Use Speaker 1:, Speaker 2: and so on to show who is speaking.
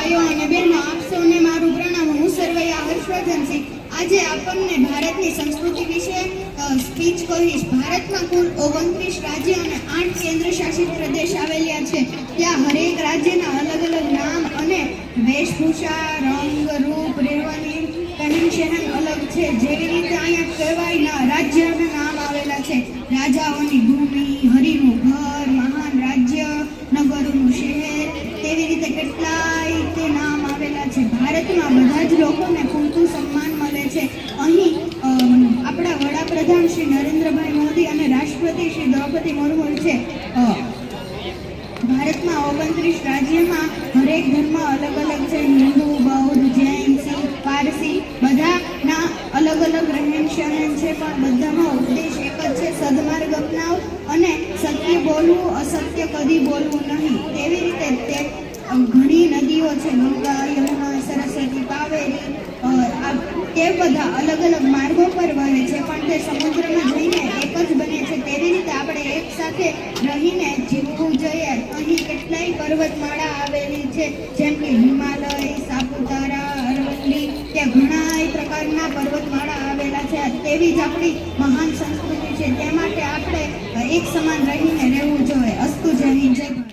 Speaker 1: ભાઈઓ અને બહેનો, આપ સૌને મારું પ્રણામ. હું સરવૈયા હર્ષવર્ધન સિંહ આજે આપણને ભારતની સંસ્કૃતિ વિશે સ્પીચ કહીશ. ભારતમાં કુલ 29 રાજ્ય અને 8 કેન્દ્ર શાસિત પ્રદેશ આવેલા છે. ત્યાં હરેક રાજ્યના અલગ અલગ નામ અને વેશભૂષા, રંગ, રૂપ, રહેવાની રહેન સહેન અલગ છે. જેવી રીતે અહીંયા કહેવાય રાજ્યના નામ આવેલા છે: રાજાઓની ભૂમિ, હરિનું ઘર, મહાન રાજ્ય, નગરોનું શહેર. તેવી રીતે કેટલાય તે નામ આવેલા છે. ભારતમાં બધા જ લોકોને પૂરતું સન્માન મળે છે. અહીં આપણા વડાપ્રધાન શ્રી નરેન્દ્રભાઈ મોદી અને રાષ્ટ્રપતિ શ્રી દ્રૌપદી મુર્મુ છે. ભારતમાં 29 રાજ્યમાં હરેક ધર્મ અલગ અલગ છે. હિન્દુ, બૌદ્ધ, જૈન, શીખ, પારસી બધાના અલગ અલગ રહેન સહેન છે, પણ બધાનો ઉદ્દેશ એક જ છે: સદમાર્ગ અપનાવો અને સત્ય બોલવું, અસત્ય કદી બોલવું નહીં. તેવી રીતે તે ઘણી નદીઓ છે: ગંગા, યમુના, સરસ્વતી, કાવેરી. તે બધા અલગ અલગ માર્ગો પર વહે છે, પણ તે સમુદ્રમાં જઈને એક જ બને છે. તેવી રીતે આપણે એક સાથે રહીને જીવવું જોઈએ. અહીં કેટલાય પર્વતમાળા આવેલી છે, જેમ કે હિમાલય, સાપુતારા, અરવલ્લી. ત્યાં ઘણા પ્રકારના પર્વતમાળા આવેલા છે. તેવી જ આપણી મહાન સંસ્કૃતિ છે. તે માટે આપણે એક સમાન રહીને રહેવું જોઈએ. અસ્તુ. જય હિન્દ, જય ભારત.